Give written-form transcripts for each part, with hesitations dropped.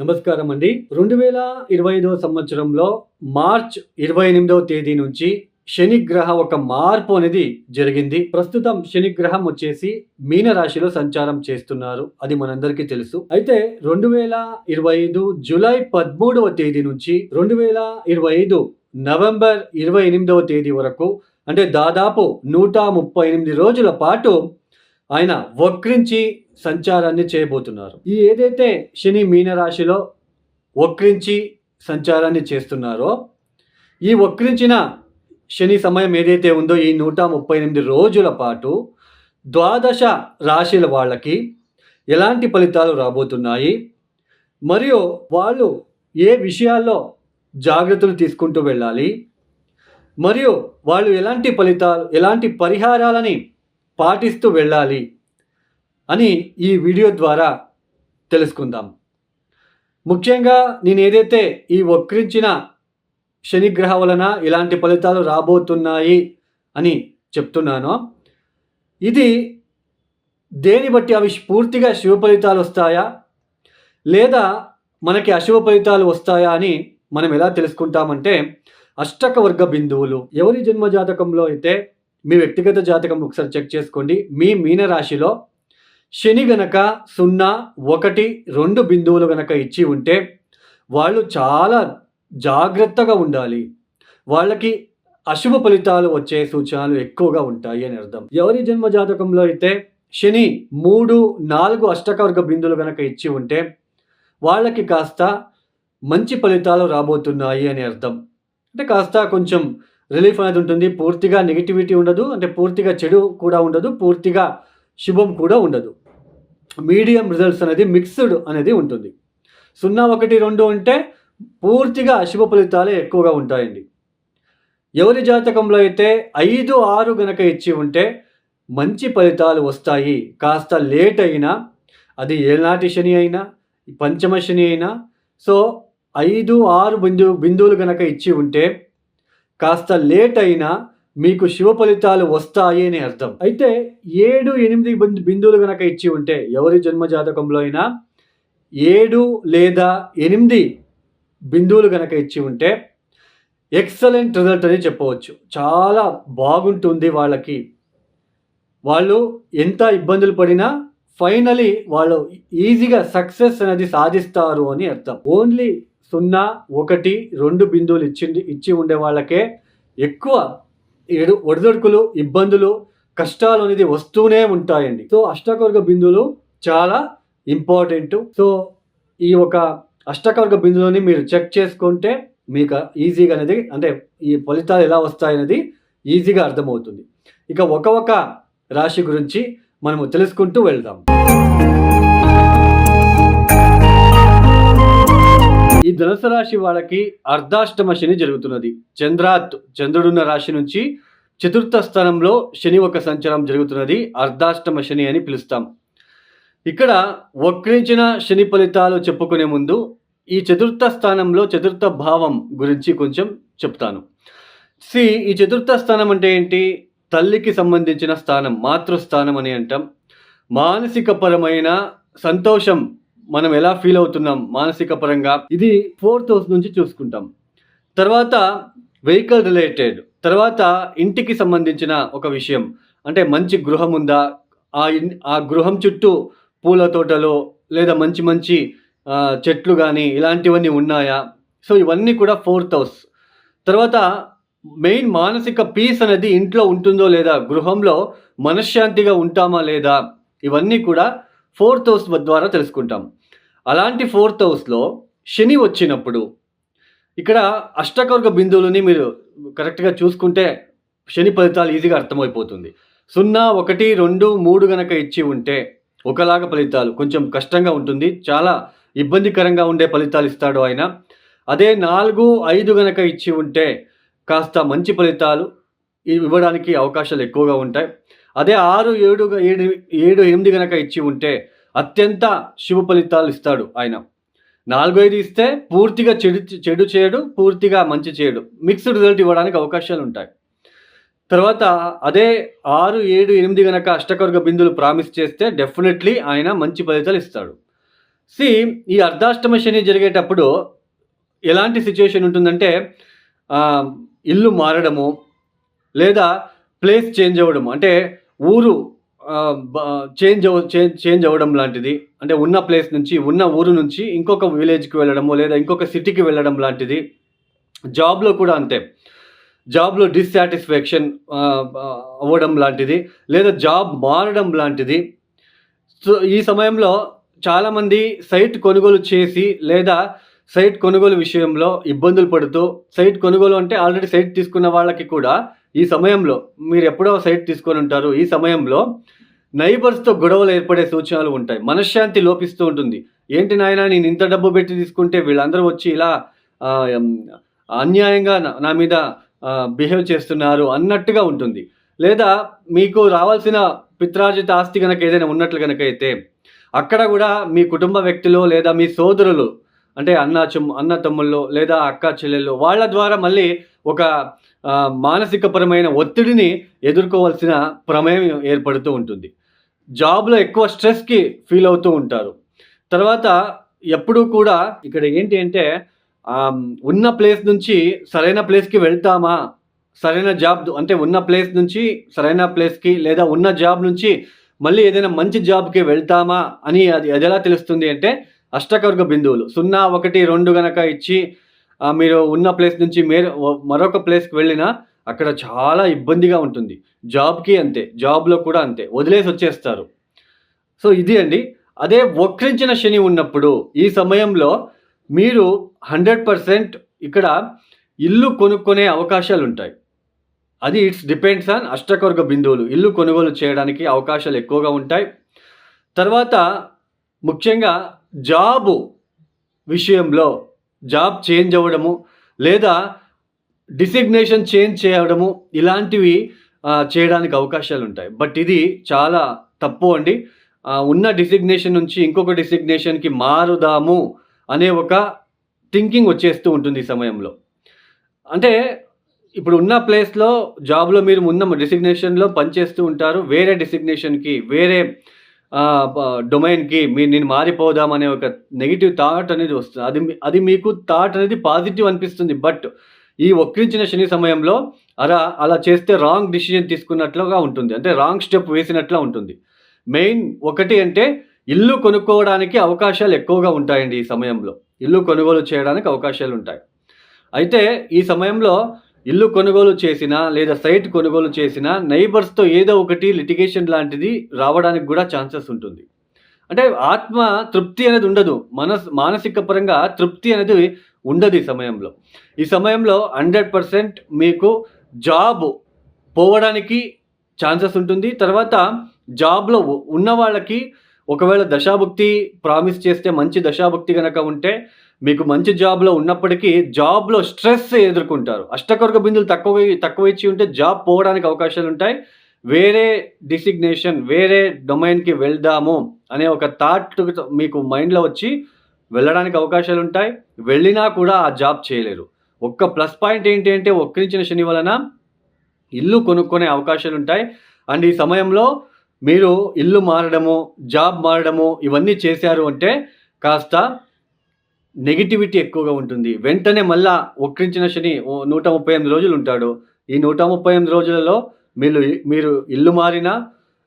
నమస్కారం అండి. 2025 సంవత్సరంలో మార్చ్ 28వ తేదీ నుంచి శనిగ్రహ ఒక మార్పు అనేది జరిగింది. ప్రస్తుతం శనిగ్రహం వచ్చేసి మీన రాశిలో సంచారం చేస్తున్నారు. అది మనందరికీ తెలుసు. అయితే 2025 జూలై 13వ తేదీ నుంచి 2025 నవంబర్ 28వ తేదీ వరకు అంటే దాదాపు 138 రోజుల పాటు ఆయన వక్రించి సంచారాన్ని చేయబోతున్నారు. ఈ ఏదైతే శని మీన రాశిలో వక్రించి సంచారాన్ని చేస్తున్నారో, ఈ వక్రించిన శని సమయం ఏదైతే ఉందో ఈ 138 రోజుల పాటు ద్వాదశ రాశుల వాళ్ళకి ఎలాంటి ఫలితాలు రాబోతున్నాయి, మరియు వాళ్ళు ఏ విషయాల్లో జాగ్రత్తలు తీసుకుంటూ వెళ్ళాలి, మరియు వాళ్ళు ఎలాంటి పరిహారాలని పాటిస్తూ వెళ్ళాలి అని ఈ వీడియో ద్వారా తెలుసుకుందాం. ముఖ్యంగా నేను ఏదైతే ఈ వక్రించిన శనిగ్రహం వలన ఇలాంటి ఫలితాలు రాబోతున్నాయి అని చెప్తున్నానో, ఇది దేని బట్టి అవి పూర్తిగా శుభ ఫలితాలు వస్తాయా లేదా మనకి అశుభ ఫలితాలు వస్తాయా అని మనం ఎలా తెలుసుకుంటామంటే, అష్టక వర్గ బిందువులు ఎవరి జన్మ జాతకంలో అయితే మీ వ్యక్తిగత జాతకం ఒకసారి చెక్ చేసుకోండి. మీ మీన రాశిలో శని గనక 0, 1, 2 బిందువులు గనక ఇచ్చి ఉంటే వాళ్ళు చాలా జాగ్రత్తగా ఉండాలి. వాళ్ళకి అశుభ ఫలితాలు వచ్చే సూచనలు ఎక్కువగా ఉంటాయి అని అర్థం. ఎవరి జన్మ జాతకంలో అయితే శని 3, 4 అష్టకవర్గ బిందువులు గనక ఇచ్చి ఉంటే వాళ్ళకి కాస్త మంచి ఫలితాలు రాబోతున్నాయి అని అర్థం. అంటే కాస్త కొంచెం రిలీఫ్ అనేది ఉంటుంది. పూర్తిగా నెగిటివిటీ ఉండదు, అంటే పూర్తిగా చెడు కూడా ఉండదు, పూర్తిగా శుభం కూడా ఉండదు. మీడియం రిజల్ట్స్ అనేది మిక్స్డ్ అనేది ఉంటుంది. 0, 1, 2 అంటే పూర్తిగా అశుభ ఫలితాలే ఎక్కువగా ఉంటాయండి. ఎవరి జాతకంలో అయితే 5, 6 గనక ఇచ్చి ఉంటే మంచి ఫలితాలు వస్తాయి. కాస్త లేట్ అయినా, అది ఏనాటి శని అయినా పంచమ శని అయినా, సో 5, 6 బిందువులు గనక ఇచ్చి ఉంటే కాస్త లేట్ అయినా మీకు శుభ ఫలితాలు వస్తాయి అని అర్థం. అయితే 7, 8 బిందువులు గనక ఇచ్చి ఉంటే ఎవరి జన్మ జాతకంలో అయినా 7 లేదా 8 బిందువులు గనక ఇచ్చి ఉంటే ఎక్సలెంట్ రిజల్ట్ అని చెప్పవచ్చు. చాలా బాగుంటుంది వాళ్ళకి. వాళ్ళు ఎంత ఇబ్బందులు పడినా ఫైనలీ వాళ్ళు ఈజీగా సక్సెస్ అనేది సాధిస్తారు అని అర్థం. ఓన్లీ 0, 1, 2 బిందువులు ఇచ్చి ఉండే వాళ్ళకే ఎక్కువ ఒడిదొడుకులు, ఇబ్బందులు, కష్టాలు అనేది వస్తూనే ఉంటాయండి. సో అష్టకవర్గ బిందువులు చాలా ఇంపార్టెంట్. సో ఈ ఒక అష్టకవర్గ బిందువుని మీరు చెక్ చేసుకుంటే మీకు ఈజీగా అనేది, అంటే ఈ ఫలితాలు ఎలా వస్తాయనేది ఈజీగా అర్థమవుతుంది. ఇక ఒక రాశి గురించి మనము తెలుసుకుంటూ వెళ్దాం. ఈ ధనుసు రాశి వాళ్ళకి అర్ధాష్టమ శని జరుగుతున్నది. చంద్రుడున్న రాశి నుంచి చతుర్థ స్థానంలో శని ఒక సంచారం జరుగుతున్నది. అర్ధాష్టమ శని అని పిలుస్తాం. ఇక్కడ వక్రించిన శని ఫలితాలు చెప్పుకునే ముందు ఈ చతుర్థ స్థానంలో చతుర్థ భావం గురించి కొంచెం చెప్తాను. ఈ చతుర్థ స్థానం అంటే ఏంటి? తల్లికి సంబంధించిన స్థానం, మాతృస్థానం అని అంటాం. మానసిక పరమైన సంతోషం మనం ఎలా ఫీల్ అవుతున్నాం మానసిక పరంగా, ఇది 4th హౌస్ నుంచి చూసుకుంటాం. తర్వాత వెహికల్ రిలేటెడ్, తర్వాత ఇంటికి సంబంధించిన ఒక విషయం, అంటే మంచి గృహం ఉందా, ఆ గృహం చుట్టూ పూల తోటలో లేదా మంచి చెట్లు కానీ ఇలాంటివన్నీ ఉన్నాయా, సో ఇవన్నీ కూడా 4th హౌస్. తర్వాత మెయిన్ మానసిక పీస్ అనేది ఇంట్లో ఉంటుందో లేదా, గృహంలో మనశ్శాంతిగా ఉంటామా లేదా, ఇవన్నీ కూడా 4th హౌస్ ద్వారా తెలుసుకుంటాం. అలాంటి 4th హౌస్లో శని వచ్చినప్పుడు ఇక్కడ అష్టకవర్గ బిందువులని మీరు కరెక్ట్గా చూసుకుంటే శని ఫలితాలు ఈజీగా అర్థమైపోతుంది. 0, 1, 2, 3 గనక ఇచ్చి ఉంటే ఒకలాగా ఫలితాలు, కొంచెం కష్టంగా ఉంటుంది, చాలా ఇబ్బందికరంగా ఉండే ఫలితాలు ఇస్తాడు ఆయన. అదే 4, 5 గనక ఇచ్చి ఉంటే కాస్త మంచి ఫలితాలు ఇవ్వడానికి అవకాశాలు ఎక్కువగా ఉంటాయి. అదే 6, 7, 8 గనక ఇచ్చి ఉంటే అత్యంత శుభ ఫలితాలు ఇస్తాడు ఆయన. 4, 5 ఇస్తే పూర్తిగా చెడు చేయడు, పూర్తిగా మంచి చేయడు, మిక్స్డ్ రిజల్ట్ ఇవ్వడానికి అవకాశాలు ఉంటాయి. తర్వాత అదే 6, 7, 8 గనక అష్టకవర్గ బిందువులు ప్రామిస్ చేస్తే డెఫినెట్లీ ఆయన మంచి ఫలితాలు ఇస్తాడు. సీ ఈ అర్ధాష్టమ శని జరిగేటప్పుడు ఎలాంటి సిచ్యుయేషన్ ఉంటుందంటే ఆహ్, ఇల్లు మారడము, లేదా ప్లేస్ చేంజ్ అవ్వడము. అంటే ఊరు ఆహ్, బ చేంజ్ అవ్వడం లాంటిది. అంటే ఉన్న ప్లేస్ నుంచి, ఉన్న ఊరు నుంచి ఇంకొక విలేజ్‌కి వెళ్ళడము, లేదా ఇంకొక సిటీకి వెళ్ళడం లాంటిది. జాబ్‌లో కూడా అంతే. జాబ్‌లో డిస్సాటిస్ఫాక్షన్ అవ్వడం లాంటిది, లేదా జాబ్ మారడం లాంటిది. సో, ఈ సమయంలో చాలామంది సైట్ కొనుగోలు చేసి, లేదా సైట్ కొనుగోలు విషయంలో ఇబ్బందులు పడుతూ, సైట్ కొనుగోలు అంటే ఆల్రెడీ సైట్ తీసుకున్న వాళ్ళకి కూడా ఈ సమయంలో మీరెప్పుడో సైట్ తీసుకొనుంటారు. ఈ సమయంలో నైబర్స్‌తో గొడవలు ఏర్పడే సూచనలు ఉంటాయి. మనశ్శాంతి లోపిస్తూ ఉంటుంది. ఏంటి నాయనా నేను ఇంత డబ్బు పెట్టి తీసుకుంటే వీళ్ళందరూ వచ్చి ఇలా ఆహ్, హ్మ్, అన్యాయంగా నా మీద బిహేవ్ చేస్తున్నారు అన్నట్టుగా ఉంటుంది. లేదా మీకు రావాల్సిన పిత్రార్జిత ఆస్తి గనక ఏదైనా ఉన్నట్లు గనక అయితే, అక్కడ గూడా మీ కుటుంబ వ్యక్తులో లేదా మీ సోదరులు అంటే అన్న తమ్ముళ్ళో లేదా అక్క చెల్లెల్లో వాళ్ళ ద్వారా మళ్ళీ ఒక మానసికపరమైన ఒత్తిడిని ఎదుర్కోవాల్సిన ప్రమేయం ఏర్పడుతూ ఉంటుంది. జాబ్‌లో ఎక్కువ స్ట్రెస్‌కి ఫీల్ అవుతూ ఉంటారు. తర్వాత ఎప్పుడూ కూడా ఇక్కడ ఏంటి అంటే ఉన్న ప్లేస్ నుంచి సరైన ప్లేస్‌కి వెళ్తామా? సరైన జాబ్ అంటే ఉన్న ప్లేస్ నుంచి సరైన ప్లేస్‌కి లేదా ఉన్న జాబ్ నుంచి మళ్ళీ ఏదైనా మంచి జాబ్‌కి వెళ్తామా అని అదెలా తెలుస్తుంది అంటే అష్టకర్గ బిందువులు 0, 1, 2 గనక ఇచ్చి మీరు ఉన్న ప్లేస్ నుంచి మరొక ప్లేస్‌కి వెళ్ళినా అక్కడ చాలా ఇబ్బందిగా ఉంటుంది. జాబ్‌కి అంతే. జాబ్‌లో కూడా అంతే. వదిలేసొచ్చేస్తారు. సో, ఇది అండి. అదే వక్రించిన శని ఉన్నప్పుడు ఈ సమయంలో మీరు 100% ఇక్కడ ఇల్లు కొనుక్కునే అవకాశాలుంటాయి. అది ఇట్స్ డిపెండ్స్ ఆన్ అష్టకర్గ బిందువులు. ఇల్లు కొనుగోలు చేయడానికి అవకాశాలు ఎక్కువగా ఉంటాయి. తర్వాత ముఖ్యంగా జాబు విషయంలో జాబ్ చేంజ్ అవ్వడము, లేదా డిసిగ్నేషన్ చేంజ్ చేయడము ఇలాంటివి చేయడానికి అవకాశాలుంటాయి. బట్ ఇది చాలా తప్పు అండి. ఉన్న డిసిగ్నేషన్ నుంచి ఇంకొక డిసిగ్నేషన్‌కి మారుదాము అనే ఒక థింకింగ్ వచ్చేస్తూ ఉంటుంది ఈ సమయంలో. అంటే ఇప్పుడు ఉన్న ప్లేస్‌లో జాబ్‌లో మీరు ఉన్న డిసిగ్నేషన్‌లో పనిచేస్తూ ఉంటారు. వేరే డిసిగ్నేషన్‌కి వేరే డొమైన్‌కి నేను మారిపోదాం అనే ఒక నెగెటివ్ థాట్ అనేది వస్తుంది. అది మీకు థాట్ అనేది పాజిటివ్ అనిపిస్తుంది. బట్ ఈ వక్రించిన శని సమయంలో అలా చేస్తే రాంగ్ డిసిషన్ తీసుకున్నట్లుగా ఉంటుంది. అంటే రాంగ్ స్టెప్ వేసినట్లా ఉంటుంది. మెయిన్ ఒకటి అంటే ఇల్లు కొనుక్కోవడానికి అవకాశాలు ఎక్కువగా ఉంటాయండి ఈ సమయంలో. ఇల్లు కొనుగోలు చేయడానికి అవకాశాలుంటాయి. అయితే ఈ సమయంలో ఇల్లు కొనుగోలు చేసినా, లేదా సైట్ కొనుగోలు చేసినా నైబర్స్‌తో ఏదో ఒకటి లిటిగేషన్ లాంటిది రావడానికి గూడా ఛాన్సెస్ ఉంటుంది. అంటే ఆత్మ తృప్తి అనేది ఉండదు. మానసిక పరంగా తృప్తి అనేది ఉండదు ఈ సమయంలో. ఈ సమయంలో 100% మీకు జాబ్ పోవడానికి ఛాన్సెస్ ఉంటుంది. తర్వాత జాబ్‌లో ఉన్న వాళ్ళకి ఒకవేళ దశాభుక్తి ప్రామిస్ చేస్తే మంచి దశాభుక్తి గనక ఉంటే మీకు మంచి జాబ్‌లో ఉన్నప్పటికీ జాబ్‌లో స్ట్రెస్ ఎదుర్కొంటారు. అష్టకర్గ బిందువులు తక్కువ ఇచ్చి ఉంటే జాబ్ పోవడానికి అవకాశాలుంటాయి. వేరే డిసిగ్నేషన్ వేరే డొమైన్‌కి వెళ్దాము అనే ఒక థాట్ మీకు మైండ్‌లో వచ్చి వెళ్ళడానికి అవకాశాలుంటాయి. వెళ్ళినా కూడా ఆ జాబ్ చేయలేరు. ఒక్క ప్లస్ పాయింట్ ఏంటి అంటే వక్రించిన శని వలన ఇల్లు కొనుక్కునే అవకాశాలుంటాయి. అండ్ ఈ సమయంలో మీరు ఇల్లు మారడము, జాబ్ మారడము ఇవన్నీ చేశారు అంటే కాస్త నెగటివిటీ ఎక్కువగా ఉంటుంది. వెంటనే మళ్ళా వక్రించిన శని 138 రోజులుంటాడు. ఈ 138 రోజులలో మీరు ఇల్లు మారినా,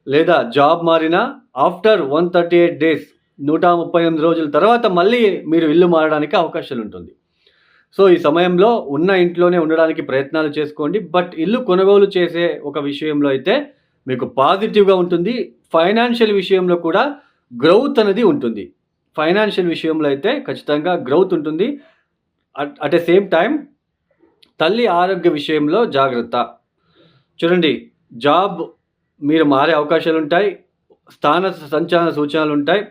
లేదా జాబ్ మారినా ఆఫ్టర్ 138 డేస్ 138 రోజుల తర్వాత మళ్ళీ మీరు ఇల్లు మారడానికి అవకాశాలుంటుంది. సో, ఈ సమయంలో ఉన్న ఇంట్లోనే ఉండడానికి ప్రయత్నాలు చేసుకోండి. బట్ ఇల్లు కొనుగోలు చేసే ఒక విషయంలో అయితే మీకు పాజిటివ్‌గా ఉంటుంది. ఫైనాన్షియల్ విషయంలో కూడా గ్రౌత్ అనేది ఉంటుంది. ఫైనాన్షియల్ విషయంలో అయితే ఖచ్చితంగా గ్రౌత్ ఉంటుంది. అట్ ఎ సేమ్ టైమ్ తల్లి ఆరోగ్య విషయంలో జాగ్రత్త. చూడండి, జాబ్ మీరు మారే అవకాశాలుంటాయి. స్థాన సంచాలన సూచనలుంటాయి.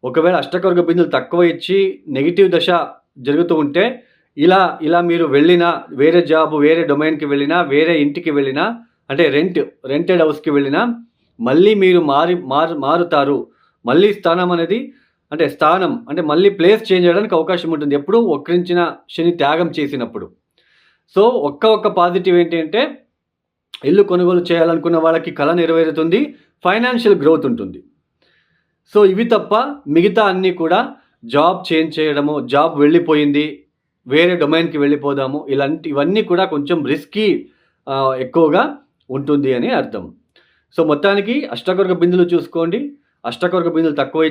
ఒకవేళ అష్టకర్గ బిందువులు తక్కువ ఇచ్చి నెగెటివ్ దశ జరుగుతూ ఉంటే ఇలా మీరు వెళ్ళినా, వేరే జాబ్ వేరే డొమైన్‌కి వెళ్ళినా, వేరే ఇంటికి వెళ్ళినా, అంటే రెంటెడ్ హౌస్‌కి వెళ్ళినా మళ్ళీ మీరు మారుతారు. మళ్ళీ స్థానం అంటే మళ్ళీ ప్లేస్ చేంజ్ అవ్వడానికి అవకాశం ఉంటుంది. ఎప్పుడు వక్రించిన శని త్యాగం చేసినప్పుడు. సో, ఒక్క పాజిటివ్ ఏంటి అంటే ఇల్లు కొనుగోలు చేయాలనుకున్న వాళ్ళకి కల నెరవేరుతుంది. ఫైనాన్షియల్ గ్రోత్ ఉంటుంది. సో, ఇవి తప్ప మిగతా అన్నీ కూడా జాబ్ చేంజ్ చేయడము, జాబ్ వెళ్ళిపోయింది, వేరే డొమైన్‌కి వెళ్ళిపోదాము, ఇవన్నీ కూడా కొంచెం రిస్కీ ఎక్కువగా ఉంటుంది అని అర్థం. సో, మొత్తానికి అష్టకొరక బిందులు చూసుకోండి. అష్టకొరక బిందులు తక్కువ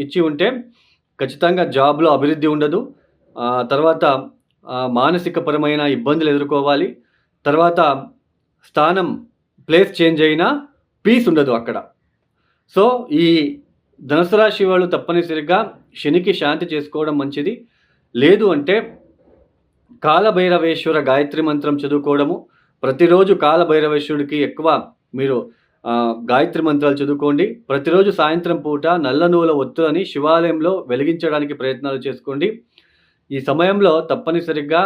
ఇచ్చి ఉంటే ఖచ్చితంగా జాబ్‌లో అభివృద్ధి ఉండదు. తర్వాత మానసికపరమైన ఇబ్బందులు ఎదుర్కోవాలి. తర్వాత స్థానం, ప్లేస్ చేంజ్ అయినా పీస్ ఉండదు అక్కడ. సో, ఈ ధనుసు రాశి వాళ్ళు తప్పనిసరిగా శనికి శాంతి చేసుకోవడం మంచిది. లేదు అంటే కాలభైరవేశ్వర గాయత్రి మంత్రం చదువుకోవడము. ప్రతిరోజు కాలభైరవేశ్వరుడికి ఎక్కువ మీరు గాయత్రి మంత్రాలు చదువుకోండి. ప్రతిరోజు సాయంత్రం పూట నల్ల నువ్వుల ఒత్తులని శివాలయంలో వెలిగించడానికి ప్రయత్నాలు చేసుకోండి. ఈ సమయంలో తప్పనిసరిగా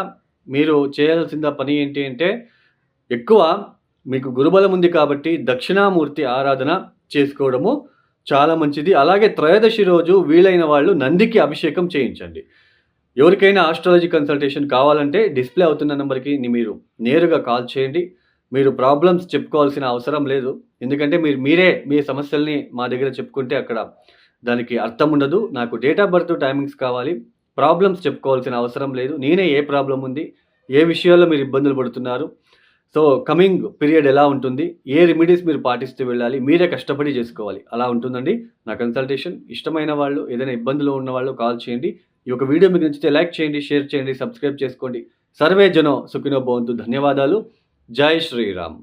మీరు చేయాల్సిన పని ఏంటి అంటే, ఎక్కువ మీకు గురుబలం ఉంది కాబట్టి దక్షిణామూర్తి ఆరాధన చేసుకోవడము చాలా మంచిది. అలాగే త్రయోదశి రోజు వీలైన వాళ్ళు నందికి అభిషేకం చేయించండి. ఎవరికైనా ఆస్ట్రాలజీ కన్సల్టేషన్ కావాలంటే డిస్‌ప్లే అవుతున్న నంబర్‌కి మీరు నేరుగా కాల్ చేయండి. మీరు ప్రాబ్లమ్స్ చెప్పుకోవాల్సిన అవసరం లేదు. ఎందుకంటే మీరే మీ సమస్యల్ని మా దగ్గర చెప్పుకుంటే అక్కడ దానికి అర్థం ఉండదు. నాకు డేట్ ఆఫ్ బర్త్, టైమింగ్స్ కావాలి. ప్రాబ్లమ్స్ చెప్పుకోవాల్సిన అవసరం లేదు. నేనే ఏ ప్రాబ్లమ్ ఉంది, ఏ విషయాల్లో మీరు ఇబ్బందులు పడుతున్నారు, సో కమింగ్ పీరియడ్ ఎలా ఉంటుంది, ఏ రెమెడీస్ మీరు పాటిస్తూ వెళ్ళాలి, మీరే కష్టపడి చేసుకోవాలి. అలా ఉంటుందండి నా కన్సల్టేషన్. ఇష్టమైన వాళ్ళు, ఏదైనా ఇబ్బందులో ఉన్నవాళ్ళు కాల్ చేయండి. ఈ యొక్క వీడియో మీకు నచ్చితే లైక్ చేయండి, షేర్ చేయండి, సబ్స్క్రైబ్ చేసుకోండి. సర్వే జనో సుఖినో భవంతు. ధన్యవాదాలు. జై శ్రీరామ్.